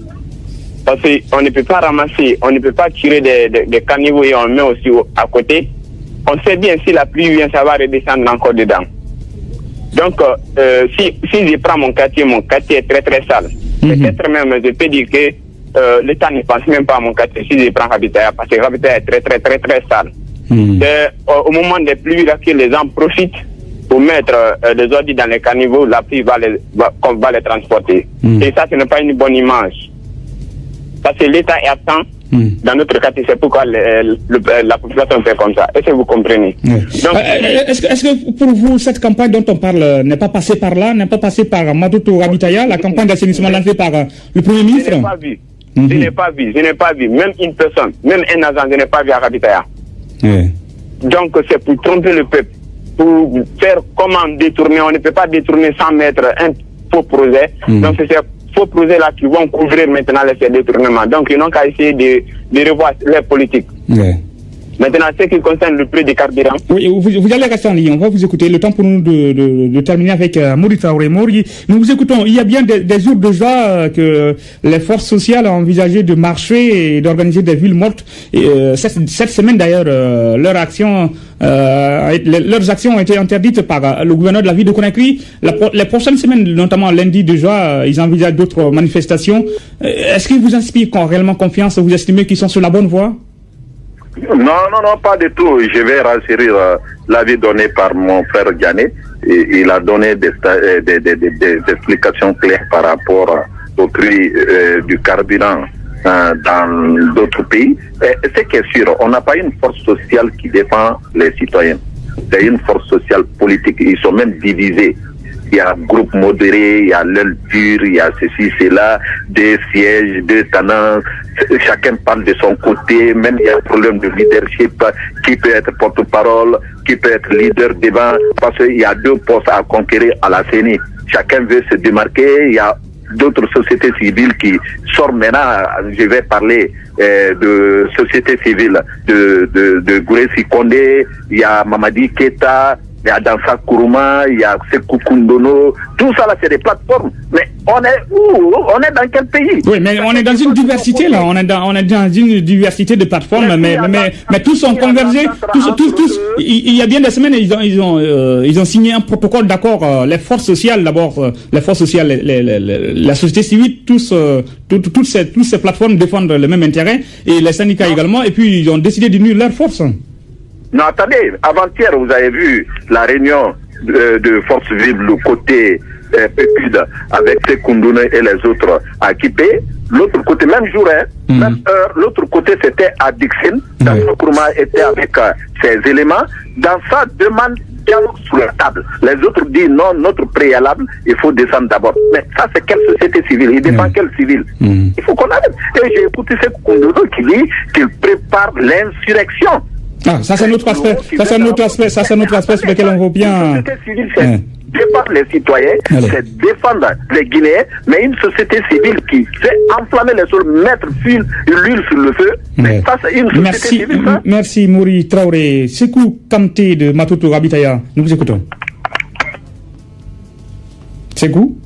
Parce qu'on ne peut pas ramasser, on ne peut pas tirer des caniveaux et on met aussi à côté. On sait bien si la pluie vient, ça va redescendre encore dedans. Donc si je prends mon quartier est très très sale. Peut-être même je peux dire que l'État ne pense même pas à mon quartier si je prends Rabitaya, parce que Rabitaya est très très très très sale. C'est au moment des pluies là que les gens profitent pour mettre des ordures dans les caniveaux, la pluie va les transporter. Et ça, ce n'est pas une bonne image. Parce que l'État est absent dans notre quartier, c'est pourquoi la population fait comme ça. Est-ce que vous comprenez? Donc, est-ce que pour vous, cette campagne dont on parle n'est pas passée par là, n'est pas passée par Matuto Rabitaya, la campagne d'assainissement lancée par le Premier ministre? Je n'ai pas vu. Je n'ai pas vu. Même une personne, même un agent, je n'ai pas vu à Rabitaya. Donc c'est pour tromper le peuple, pour faire comment détourner. On ne peut pas détourner sans mettre un faux projet. Donc c'est ces faux projets là qui vont couvrir maintenant ces détournements. Donc ils n'ont qu'à essayer de revoir les politiques. Maintenant, ce qui concerne le prix des carburants. Oui, vous allez rester en ligne. On va vous écouter. Le temps pour nous de terminer avec Mori Traoré. Mori, nous vous écoutons. Il y a bien des jours déjà que les forces sociales ont envisagé de marcher et d'organiser des villes mortes. Et, cette semaine d'ailleurs, leurs actions ont été interdites par le gouverneur de la ville de Conakry. Les prochaines semaines, notamment lundi déjà, ils envisagent d'autres manifestations. Est-ce qu'ils vous inspirent réellement confiance? Vous estimez qu'ils sont sur la bonne voie? Non, pas du tout. Je vais rassurer l'avis donné par mon frère Diané. Il a donné des explications claires par rapport au prix du carburant dans d'autres pays. C'est qui est sûr, on n'a pas une force sociale qui défend les citoyens. C'est une force sociale politique. Ils sont même divisés. Il y a un groupe modéré, il y a l'aile dure, il y a ceci, cela, des sièges, des tenants. Chacun parle de son côté. Même il y a un problème de leadership. Qui peut être porte-parole, qui peut être leader devant. Parce qu'il y a deux postes à conquérir à la CENI. Chacun veut se démarquer. Il y a d'autres sociétés civiles qui sortent maintenant. Je vais parler de société civile de Gouressi Kondé. Il y a Mamadi Keita. Il y a Dansa Kourouma, il y a Sekou Koundono, tout ça là c'est des plateformes. Mais on est où? On est dans quel pays? Oui, mais on est dans une diversité là, on est dans une diversité de plateformes, mais tous sont convergés, tous, il y a bien des semaines ils ont signé un protocole d'accord, les forces sociales d'abord, les forces sociales, la société civile, toutes ces plateformes défendent le même intérêt, et les syndicats également, et puis ils ont décidé d'unir leurs forces. Non, attendez, avant-hier, vous avez vu la réunion de forces vives, le côté PECUD, avec Sekoundoune et les autres à Kipé. L'autre côté, même jour, même heure, l'autre côté, c'était à Dixon. Dansa Kourouma était avec ses éléments. Dans sa demande, dialogue sur la table. Les autres disent non, notre préalable, il faut descendre d'abord. Mais ça, c'est quelle société civile? Il défend quelle civile? Il faut qu'on arrête. Et j'ai écouté Sekoundoune qui dit qu'il prépare l'insurrection. Ah, ça c'est notre aspect. Ça c'est notre aspect sur lequel on vaut bien. Une société civile, c'est défendre les citoyens, c'est défendre les Guinéens, mais une société civile qui fait enflammer les sols, mettre l'huile sur le feu, mais ça c'est une société civile. Ça. Merci Mori Traoré. Sekou Kanté de Matuto Rabitaya. Nous vous écoutons. Sekou?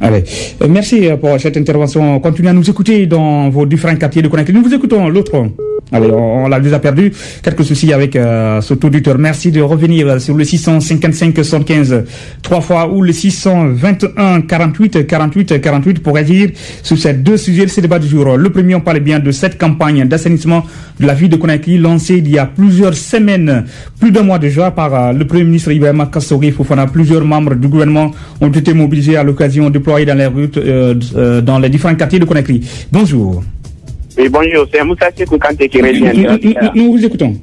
Allez, merci pour cette intervention. Continuez à nous écouter dans vos différents quartiers de Conakry. Nous vous écoutons l'autre. Allez, on l'a déjà perdu. Quelques soucis avec cet auditeur. Merci de revenir sur le 655 75 3 fois ou le 621 48 48 48 pour agir sur ces deux sujets de ce débat du jour. Le premier, on parle bien de cette campagne d'assainissement de la ville de Conakry lancée il y a plusieurs semaines, plus d'un mois déjà, par le Premier ministre Ibrahima Kassori Fofana. Plusieurs membres du gouvernement ont été mobilisés à l'occasion, déployés dans les routes, dans les différents quartiers de Conakry. Bonjour. Oui, bonjour, c'est Moussa Sekou Kanté qui revient. Nous vous écoutons.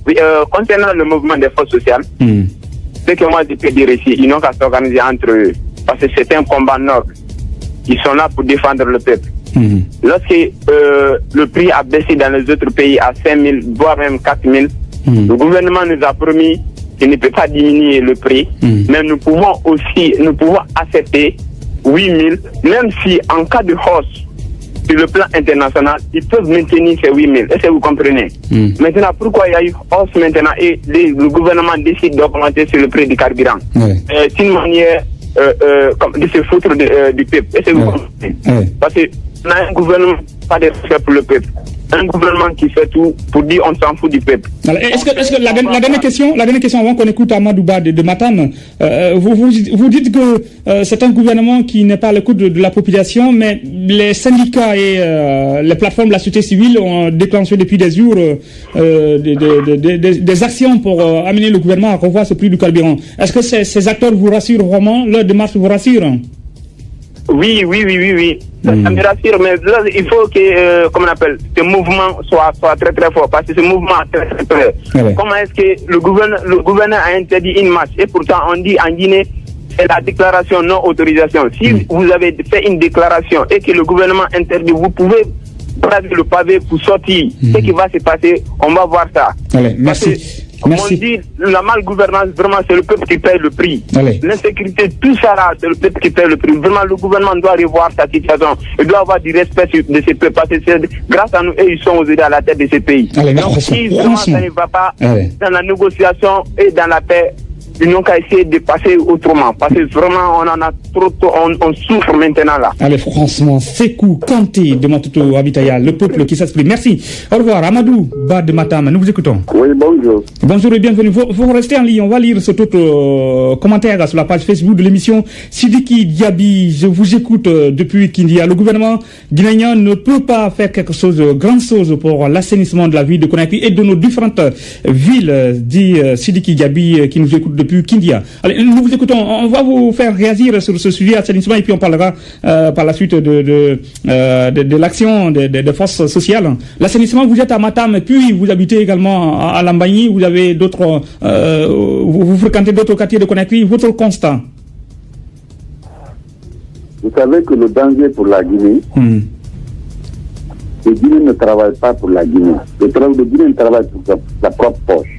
Oui, concernant le mouvement des forces sociales, ce que moi je peux dire ici, ils n'ont qu'à s'organiser entre eux. Parce que c'est un combat noble. Ils sont là pour défendre le peuple. Lorsque le prix a baissé dans les autres pays à 5 000, voire même 4 000, le gouvernement nous a promis qu'il ne peut pas diminuer le prix, mais nous pouvons accepter 8 000, même si en cas de hausse sur le plan international, ils peuvent maintenir ces 8 000. Est-ce que vous comprenez? Maintenant, pourquoi il y a eu hausse maintenant et le gouvernement décide d'augmenter sur le prix du carburant? C'est une manière de se foutre du peuple. Est-ce que vous comprenez? Parce qu'on a un gouvernement pas de respect pour le peuple. Un gouvernement qui fait tout pour dire on s'en fout du peuple. Alors, est-ce que la dernière question avant qu'on écoute Amadou Ba de Matam, vous dites que c'est un gouvernement qui n'est pas à l'écoute de la population, mais les syndicats et les plateformes de la société civile ont déclenché depuis des jours des actions pour amener le gouvernement à revoir ce prix du carburant. Est-ce que ces acteurs vous rassurent vraiment? Leur démarche vous rassure? Oui. Ça me rassure, mais là, il faut que, comment on appelle, ce mouvement soit très très fort, parce que ce mouvement est très très fort. Comment est-ce que le gouverneur a interdit une marche, et pourtant on dit en Guinée, c'est la déclaration non autorisation. Si vous avez fait une déclaration et que le gouvernement interdit, vous pouvez braver le pavé pour sortir. Ce qui va se passer, on va voir ça. Allez, merci. On dit la malgouvernance, vraiment, c'est le peuple qui paye le prix. L'insécurité, tout ça là, c'est le peuple qui paye le prix. Vraiment, le gouvernement doit revoir sa situation. Il doit avoir du respect de ces peuples. Parce que c'est grâce à nous, et ils sont aujourd'hui à la tête de ces pays. Donc, si vraiment ça ne va pas dans la négociation et dans la paix, ils n'ont qu'à essayer de passer autrement. Parce que vraiment, on en a trop, on souffre maintenant là. Allez, franchement, Sékou Kanté de Matuto Abitaya, le peuple qui s'exprime. Merci. Au revoir. Amadou Ba de Matam, nous vous écoutons. Oui, bonjour. Bonjour et bienvenue. Vous restez en ligne. On va lire cet autre commentaire sur la page Facebook de l'émission. Sidiki Diaby, je vous écoute depuis Kindia. Le gouvernement guinéen ne peut pas faire quelque chose, grande chose pour l'assainissement de la ville de Conakry et de nos différentes villes, dit Sidiki Diaby qui nous écoute depuis Kindia. Allez, nous vous écoutons. On va vous faire réagir sur ce sujet assainissement et puis on parlera par la suite de l'action des forces sociales. L'assainissement, vous êtes à Matam et puis vous habitez également à Lambagny. Vous avez d'autres, vous fréquentez d'autres quartiers de Conakry. Votre constat? Vous savez que le danger pour la Guinée, le Guinée ne travaille pas pour la Guinée. Le Guinée travaille pour sa propre poche.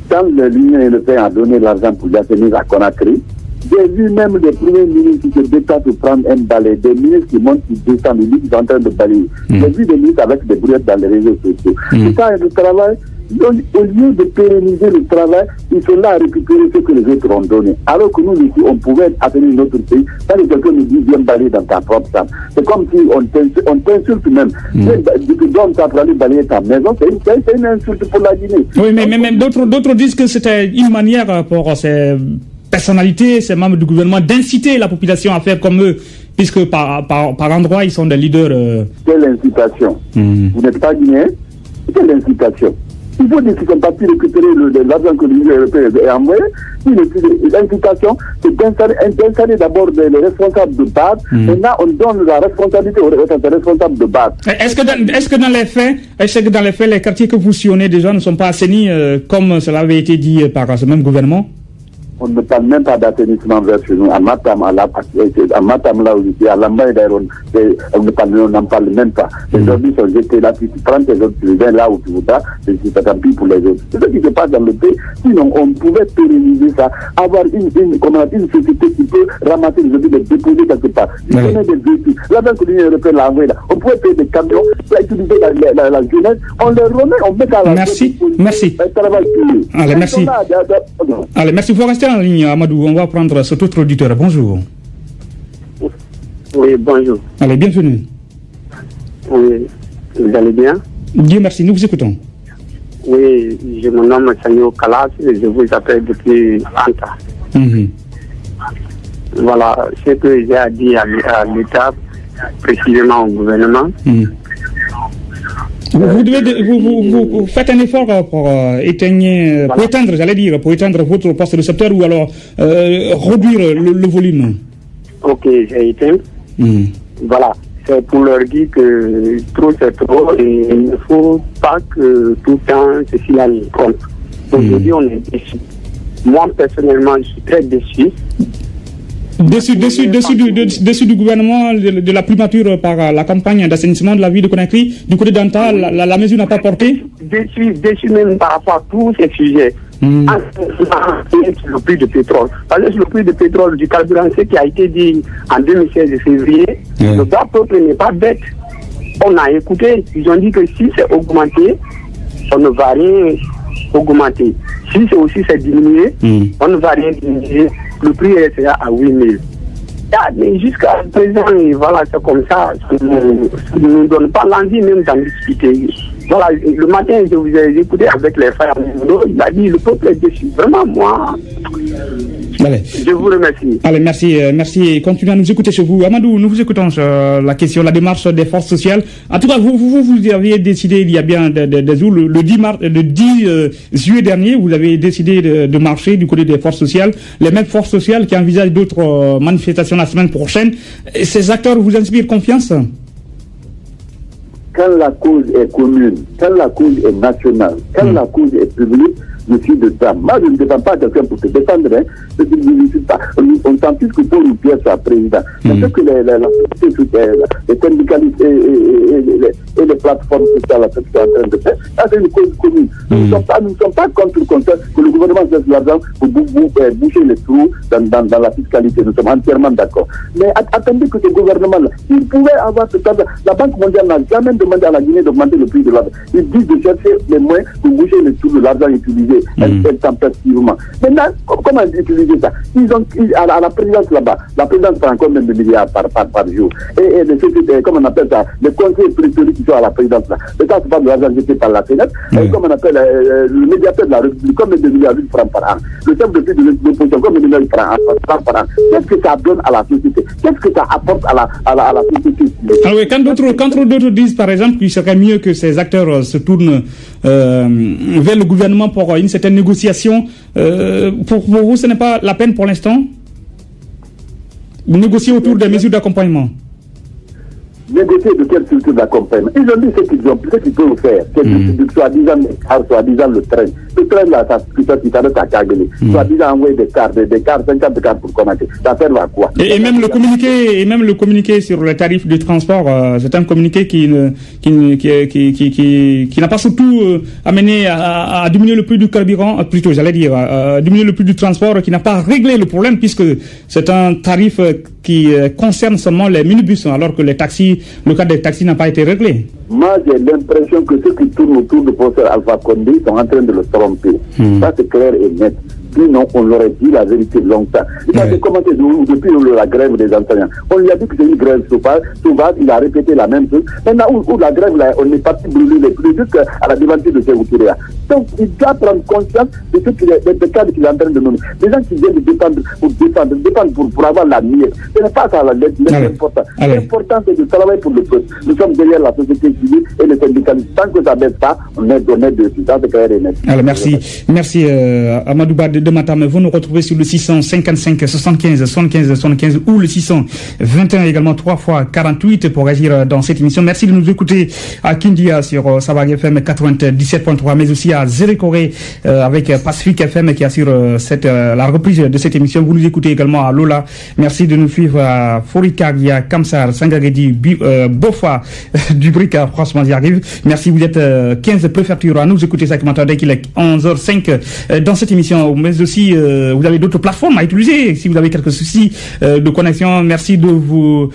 Quand l'Union européenne a donné l'argent pour l'assainir à Conakry, j'ai vu même des premiers ministres qui se déplacent pour prendre un balai, des ministres qui montent qui descendent, des ministres qui sont en train de balayer. J'ai vu des ministres avec des brouettes dans les réseaux sociaux. C'est ça le travail. Au lieu de pérenniser le travail, ils sont là à récupérer ce que les autres ont donné. Alors que nous, ici, on pouvait assainir notre pays. Quand quelqu'un nous dit viens balayer dans ta propre chambre, c'est comme si on t'insulte même. Tu donnes ça pour aller balayer ta maison, c'est une insulte pour la Guinée. Oui, mais même d'autres disent que c'était une manière pour ces personnalités, ces membres du gouvernement, d'inciter la population à faire comme eux, puisque par endroit, ils sont des leaders. Quelle incitation? Vous n'êtes pas guinéen? Quelle incitation? Il faut dire qu'ils sont partis récupérer l'argent que l'Union européenne a envoyé. L'incitation, c'est d'installer d'abord les responsables de base. Maintenant, on donne la responsabilité aux responsables de base. Est-ce que dans les faits, les quartiers que vous sillonnez déjà ne sont pas assainis comme cela avait été dit par ce même gouvernement? On ne parle même pas d'assainissement vers chez nous. À Matam, là où j'étais, à Lambaye d'ailleurs, on n'en parle même pas. Les ordures sont jetés là, puis tu prends tes autres, tu viens là où tu voudras, et tu tant pis pour les autres. C'est ce qui se passe dans le pays. Sinon, on pouvait pérenniser ça, avoir une société qui peut ramasser les ordures, les déposer quelque part. Je connais des véhicules. Là, même que l'Union européenne l'a envoyé là, on pouvait payer des camions, pour utiliser la jeunesse, on les remet, on met à la Merci. Allez, merci. Allez, merci. Vous restez en ligne, Amadou. On va prendre cet autre auditeur. Bonjour. Oui, bonjour. Allez, bienvenue. Oui, vous allez bien? Dieu merci, nous vous écoutons. Oui, je me nomme Sanyo Kalas et je vous appelle depuis Anta. Voilà, ce que j'ai à dire à l'État, précisément au gouvernement. Vous faites un effort pour éteindre votre poste récepteur ou alors réduire le volume. Ok, j'ai éteint. Voilà, c'est pour leur dire que trop c'est trop et il ne faut pas que tout le temps ceci là compte. Aujourd'hui on est déçus. Moi, personnellement, je suis très déçu. Déçu du gouvernement de la primature par la campagne d'assainissement de la ville de Conakry. Du côté d'Anta, la mesure n'a pas porté. Déçu même par rapport à tous ces sujets. Le prix de pétrole. Parce que le prix de pétrole du carburant, ce qui a été dit en 2016 de février, le peuple n'est pas bête. On a écouté, ils ont dit que si c'est augmenté, on ne va rien augmenter. Si c'est aussi diminué, on ne va rien diminuer. Le prix restera à 8 000. Mais jusqu'à présent, voilà, c'est comme ça. Ça ne nous donne pas l'envie même d'en discuter. Voilà, le matin, je vous ai écouté avec les frères. Il a dit le peuple est déçu. Vraiment, moi. Allez. Je vous remercie. Allez, merci. Continuez à nous écouter chez vous. Amadou, nous vous écoutons sur la question, la démarche des forces sociales. En tout cas, vous aviez décidé il y a bien des jours, le 10 juillet dernier, vous avez décidé de marcher du côté des forces sociales, les mêmes forces sociales qui envisagent d'autres manifestations la semaine prochaine. Et ces acteurs vous inspirent confiance? Quand la cause est commune, quand la cause est nationale, quand la cause est publique, je suis de ça. Moi, je ne défends pas quelqu'un pour te défendre, hein. Je ne suis pas. On s'en fiche que Paul Pierre soit président. C'est ce que les syndicalistes et les plateformes sociales sont en train de faire. Ça, c'est une cause commune. Nous ne sommes pas contre le concept que le gouvernement fasse l'argent pour boucher les trous dans la fiscalité. Nous sommes entièrement d'accord. Mais attendez que ce gouvernement-là, il pouvait avoir ce temps. La Banque mondiale n'a jamais demandé à la Guinée d'augmenter le prix de l'argent. Ils disent de chercher les moyens pour boucher les trous de l'argent utilisé intempestivement. Maintenant, comment utiliser ça? À la présidence là-bas, la présidence prend combien de milliards par jour? Et les sociétés, comment on appelle ça? Les conseillers prétoriques qui sont à la présidence là. Mais ça, c'est pas de l'argent jeté par la Sénat. Comme on appelle le médiateur de la République, combien de milliards de francs par an? Le chef de l'opposition, combien de milliards de francs par an? Qu'est-ce que ça donne à la société? Qu'est-ce que ça apporte à la société? Alors oui, quand d'autres disent, par exemple, qu'il serait mieux que ces acteurs se tournent vers le gouvernement pour une certaine négociation, pour vous, ce n'est pas la peine pour l'instant? Négocier autour des mesures d'accompagnement. Négocier de quelle structure d'accompagnement? Ils ont dit ce qu'ils peuvent faire. Soi-disant le train. Le train là, ça s'arrête à Kageli. Soi-disant envoyer des cars, 50 cars pour Conakry. Ça sert à quoi? Et même le communiqué sur les tarifs de transport, c'est un communiqué qui n'a pas surtout amené à diminuer le prix du carburant, plutôt j'allais dire, diminuer le prix du transport, qui n'a pas réglé le problème puisque c'est un tarif qui concerne seulement les minibus, alors que les taxis, le cas des taxis n'a pas été réglé. Moi, j'ai l'impression que ceux qui tournent autour du professeur Alpha Condé sont en train de le tromper. Ça, c'est clair et net. Sinon, on l'aurait dit la vérité longtemps. Il a commenté depuis la grève des enseignants. On lui a dit que c'est une grève sauvage, il a répété la même chose. Maintenant, où la grève, là, on est parti brûler les prix jusqu'à la devanture de Sévoukiréa. Donc, il doit prendre conscience de ce qu'il est, des cadres qu'il est en train de nommer. Les gens qui viennent de dépendre pour avoir la mienne. Ce n'est pas ça l'important. L'important, c'est de travailler pour le peuple. Nous sommes derrière la société civile et les syndicalistes. Tant que ça ne baisse pas, on est dessus. Ça, c'est clair et net. Alors, merci Amadou Ba de Matam. Vous nous retrouvez sur le 655 75 75 75 ou le 621 également 3 fois 48 pour agir dans cette émission. Merci de nous écouter à Kindia sur Sabari FM 97.3, mais aussi à Zérékoré avec Pacifique FM qui assure la reprise de cette émission. Vous nous écoutez également à Lola. Merci de nous suivre à Forikaria, Kamsar, Sangagedi, Bofa, Dubrika. Franchement, j'y arrive. Merci. Vous êtes 15 préfectures à nous écouter chaque matin dès qu'il est 11h05 dans cette émission. Mais aussi, vous avez d'autres plateformes à utiliser. Si vous avez quelques soucis de connexion, merci de vous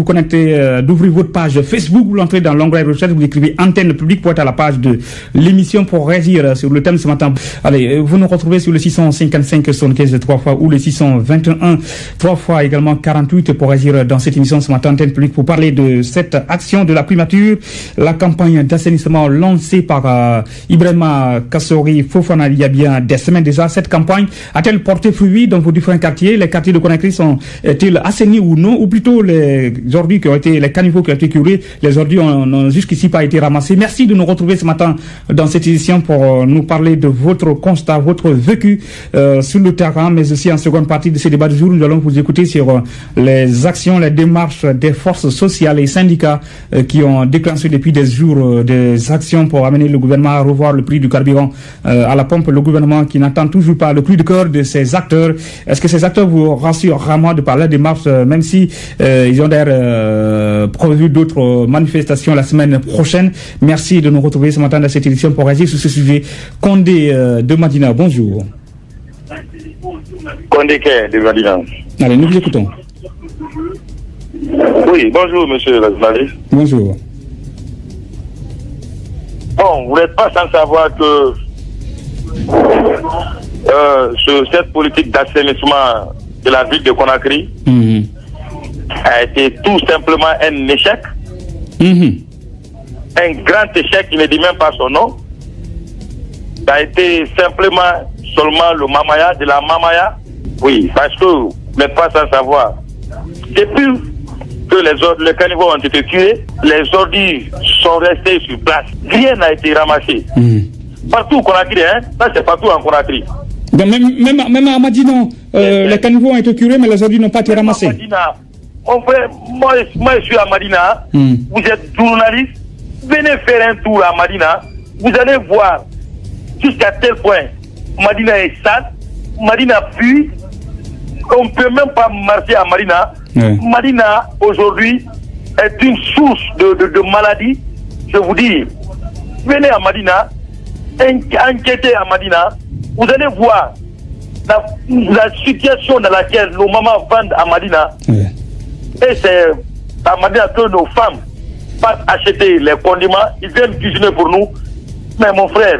connecter, d'ouvrir votre page Facebook. Vous l'entrez dans l'onglet recherche, vous écrivez antenne publique pour être à la page de l'émission pour réagir sur le thème ce matin. Allez, vous nous retrouvez sur le 655 75 3 fois ou le 621 3 fois également 48 pour réagir dans cette émission ce matin, antenne publique, pour parler de cette action de la primature, la campagne d'assainissement lancée par Ibrahima Kassori Fofana il y a bien des semaines déjà. Cette campagne a-t-elle porté fruit dans vos différents quartiers? Les quartiers de Conakry sont-ils assainis ou non? Ou plutôt les ordures qui ont été, les caniveaux qui ont été curés, les ordures n'ont jusqu'ici pas été ramassés? Merci de nous retrouver ce matin dans cette édition pour pour nous parler de votre constat, votre vécu sur le terrain, mais aussi en seconde partie de ce débat du jour, nous allons vous écouter sur les actions, les démarches des forces sociales et syndicats qui ont déclenché depuis des jours des actions pour amener le gouvernement à revoir le prix du carburant à la pompe. Le gouvernement qui n'entend toujours pas le cri de cœur de ces acteurs. Est-ce que ces acteurs vous rassurent vraiment de par la démarche, même si ils ont d'ailleurs prévu d'autres manifestations la semaine prochaine? Merci de nous retrouver ce matin dans cette édition pour réagir sur ce sujet. Condé de Madina, bonjour. Condé de Madina. Allez, nous vous écoutons. Oui, bonjour monsieur Lazmali. Bonjour. Bon, vous n'êtes pas sans savoir que cette politique d'assainissement de la ville de Conakry a été tout simplement un échec. Un grand échec qui ne dit même pas son nom. Ça a été simplement seulement le mamaya de la mamaya. Oui, parce que vous n'êtes pas sans savoir. Depuis que les caniveaux ont été tués, les ordures sont restés sur place. Rien n'a été ramassé. Partout au Conakry, ça c'est partout en Conakry. Même à Madina, les caniveaux ont été curés, mais les ordures n'ont pas été ramassés. Moi je suis à Madina. Vous êtes journaliste. Venez faire un tour à Madina. Vous allez voir jusqu'à tel point Madina est sale, Madina pue. On ne peut même pas marcher à Madina. Madina aujourd'hui est une source de maladies. Je vous dis, venez à Madina, enquêtez à Madina. Vous allez voir la situation dans laquelle nos mamans vendent à Madina. Et c'est à Madina que nos femmes passent acheter les condiments. Ils viennent cuisiner pour nous. Mais mon frère,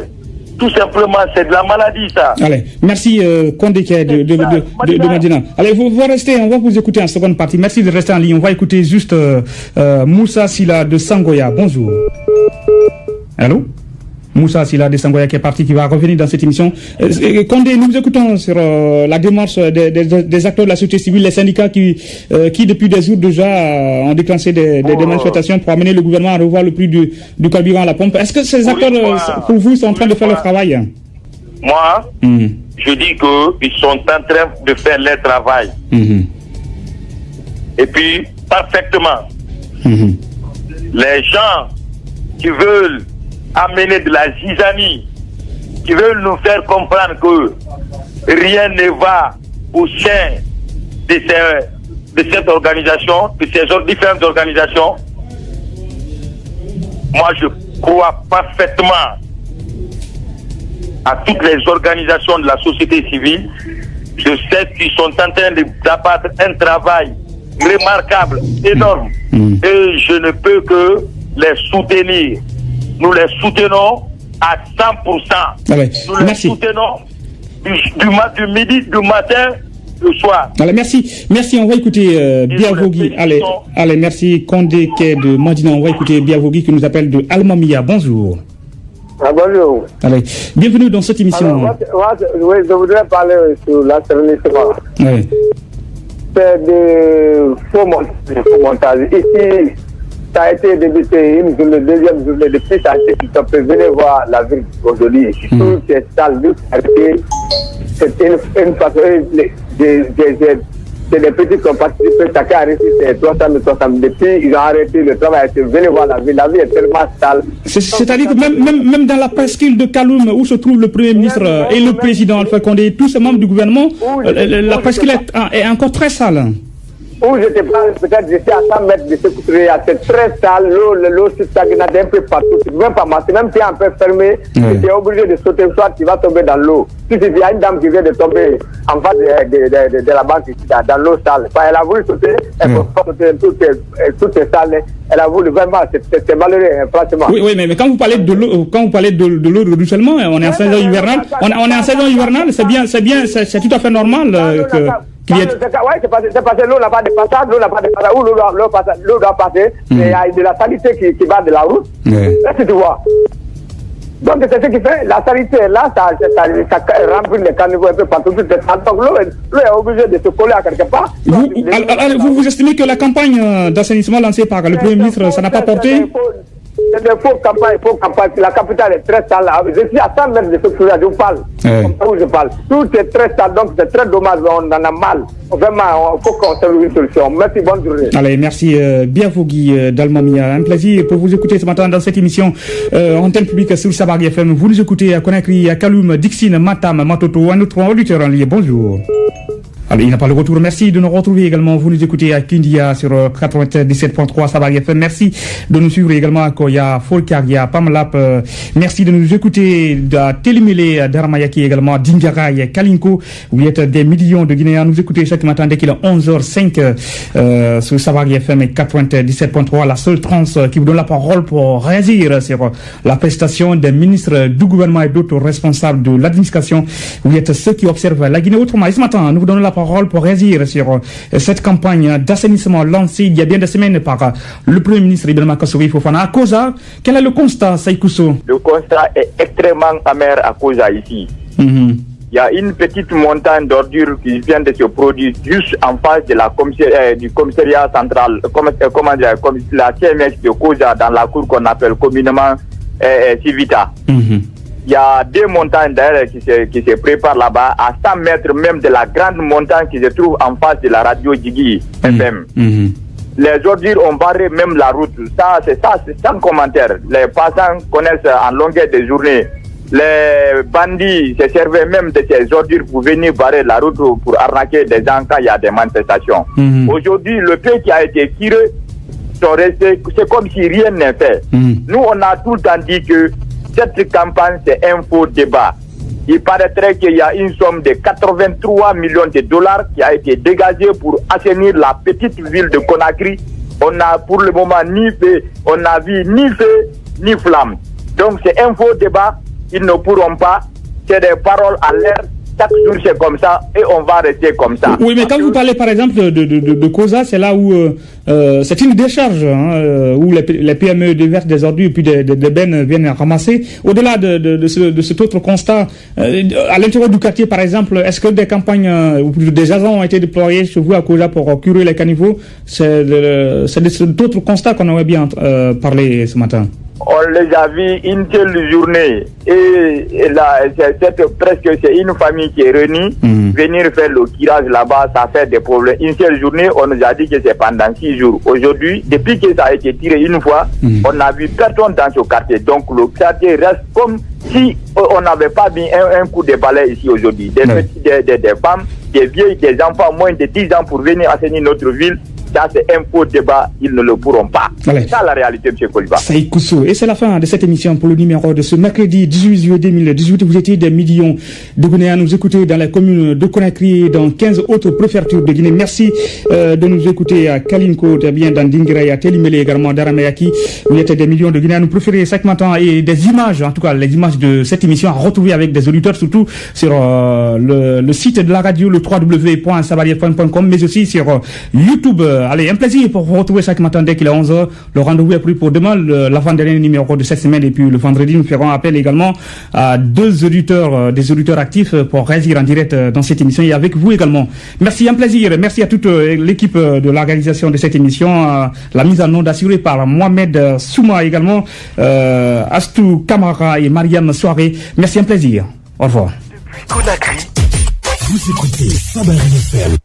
tout simplement, c'est de la maladie, ça. Allez, merci Condé de Madina. Allez, vous restez, on va vous écouter en seconde partie. Merci de rester en ligne. On va écouter juste Moussa Silla de Sangoya. Bonjour. Allô? Moussa Silla de Sangoya qui est parti, qui va revenir dans cette émission. Condé, nous vous écoutons sur la démarche des acteurs de la société civile, les syndicats qui depuis des jours déjà ont déclenché des manifestations pour amener le gouvernement à revoir le prix du carburant à la pompe. Est-ce que ces acteurs, pour vous, sont en train de faire leur travail? Moi, je dis qu'ils sont en train de faire leur travail. Et puis, parfaitement. Les gens qui veulent amener de la zizanie, qui veulent nous faire comprendre que rien ne va au sein de cette organisation, de ces différentes organisations. Moi, je crois parfaitement à toutes les organisations de la société civile. Je sais qu'ils sont en train d'abattre un travail remarquable, énorme. Et je ne peux que les soutenir. Nous les soutenons à 100%. Allez, nous les soutenons du midi, du matin, le soir. Allez, merci. Merci, on va écouter Biavogui. Allez, merci Condé de Madina. On va écouter Biavogui qui nous appelle de Almamia. Bonjour. Bonjour. Allez, bienvenue dans cette émission. Alors, oui, je voudrais parler sur l'assainissement. Oui. C'est de faux montage. Ici, ça a été débuté une journée, deuxième journée, depuis ça a été tout à fait. Venez voir la ville aujourd'hui. Tout est sale, c'est une façon, c'est des petits qui ont participé, chacun a reçu ses 300 000. Depuis, ils ont arrêté le travail. Venez voir la ville est tellement sale. C'est-à-dire que même dans la presqu'île de Kaloum, où se trouve le Premier ministre et le président Alpha Condé, tous ces membres du gouvernement, la presqu'île est encore très sale. Où je te parle, peut-être j'étais à 100 mètres de ce couturier, c'est très sale, l'eau se stagne un peu partout, tu ne peux même pas marcher, même si tu es un peu fermé, tu es obligé de sauter, soit tu vas tomber dans l'eau. Si il y a une dame qui vient de tomber en face de la banque ici, dans l'eau sale, elle a voulu sauter, elle peut pas sauter, tout est sale, elle a voulu vraiment, c'est malheureux, franchement. Oui, mais quand vous parlez de l'eau, de ruissellement, on est en saison hivernale, on est en saison hivernale, c'est tout à fait normal que... Oui, c'est parce que l'eau n'a pas de passage, où l'eau doit passer, il y a de la saleté qui va de la route. Là, tu vois. Donc, c'est ce qui fait, la saleté est là, ça remplit les caniveaux un peu partout. Donc, l'eau est obligée de se coller à quelque part. Vous estimez que la campagne d'assainissement lancée par le Premier ministre, ça n'a pas porté? C'est des faux campagnes. La capitale est très sale. Je suis à 100 mètres de ce que je vous parle. Où je parle. Tout est très sale, donc c'est très dommage. On en a mal. Vraiment, il faut qu'on trouve une solution. Merci, bonne journée. Allez, merci bien vous, Guy Dalmamia. Un plaisir pour vous écouter ce matin dans cette émission antenne publique sur Sabari FM. Vous nous écoutez à Conakry, à Kaloum, Dixine, Matam, Matoto, un autre auditeur en ligne. Bonjour. Alors, il n'a pas le retour. Merci de nous retrouver également. Vous nous écoutez à Kindia sur 97.3 Sabari FM. Merci de nous suivre également à Koya, Folkaria, Pamlap. Merci de nous écouter à Télémélé, Daramayaki également, Dingaraï, Kalinko. Vous êtes des millions de Guinéens. Nous écoutez chaque matin dès qu'il est 11h05 sur Sabari FM 97.3. La seule trans qui vous donne la parole pour réagir sur la prestation des ministres du gouvernement et d'autres responsables de l'administration. Vous êtes ceux qui observent la Guinée autrement. Et ce matin, nous vous donnons la parole pour réagir sur cette campagne d'assainissement lancée il y a bien des semaines par le Premier ministre Ibrahima Kassory Fofana. À Koza, quel est le constat, Saïkousso? Le constat est extrêmement amer à Koza ici. Il y a une petite montagne d'ordures qui vient de se produire juste en face de la du commissariat central, la CMS de Koza, dans la cour qu'on appelle communément Civita. Il y a deux montagnes d'ailleurs qui se préparent là-bas, à 100 mètres même de la grande montagne qui se trouve en face de la radio Djigui FM. Les ordures ont barré même la route. C'est sans commentaire. Les passants connaissent en longueur de journée. Les bandits se servaient même de ces ordures pour venir barrer la route pour arnaquer des gens quand il y a des manifestations. Aujourd'hui, le peu qui a été tiré sont restés, c'est comme si rien n'est fait. Nous, on a tout le temps dit que cette campagne, c'est un faux débat. Il paraîtrait qu'il y a une somme de 83 millions de dollars qui a été dégagée pour assainir la petite ville de Conakry. On n'a pour le moment ni fait, on n'a vu ni feu, ni flamme. Donc c'est un faux débat. Ils ne pourront pas. C'est des paroles à l'air. Chaque jour c'est comme ça et on va rester comme ça. Oui, mais quand vous parlez par exemple de Koza, c'est là où c'est une décharge où les PME déversent des ordures et puis des bennes viennent ramasser. Au-delà de cet autre constat, à l'intérieur du quartier par exemple, est-ce que des campagnes ou des agents ont été déployés chez vous à Koza pour curer les caniveaux? C'est de cet autre constat qu'on aurait bien parlé ce matin. On les a vus une seule journée et là, c'est une famille qui est réunie. Venir faire le tirage là-bas, ça fait des problèmes. Une seule journée, on nous a dit que c'est pendant 6 jours. Aujourd'hui, depuis que ça a été tiré une fois, on n'a vu personne dans ce quartier. Donc le quartier reste comme si on n'avait pas mis un coup de balai ici aujourd'hui. Des femmes, des vieilles, des enfants moins de 10 ans pour venir assainir notre ville. Ça, c'est un faux débat, ils ne le pourront pas. C'est ça la réalité, M. Koliba. Saïkousso. Et c'est la fin de cette émission pour le numéro de ce mercredi 18 juillet 2018. Vous étiez des millions de Guinéens à nous écouter dans les communes de Conakry et dans 15 autres préfectures de Guinée. Merci de nous écouter à Kalinko, bien dans Dingra, à Télimélé également, Daramayaki. Vous êtes des millions de Guinéens à nous préférer chaque matin et des images, en tout cas les images de cette émission à retrouver avec des auditeurs, surtout sur le site de la radio, le www.sabarifm.com, mais aussi sur YouTube. Allez, un plaisir pour vous retrouver chaque matin dès qu'il est 11h. Le rendez-vous est pris pour demain, l'avant-dernier numéro de cette semaine. Et puis le vendredi, nous ferons appel également à des auditeurs actifs pour réagir en direct dans cette émission et avec vous également. Merci, un plaisir. Merci à toute l'équipe de l'organisation de cette émission. La mise en onde assurée par Mohamed Souma également, Astou Kamara et Mariam Soiré. Merci, un plaisir. Au revoir. Depuis Conakry, vous écoutez Sabari FM.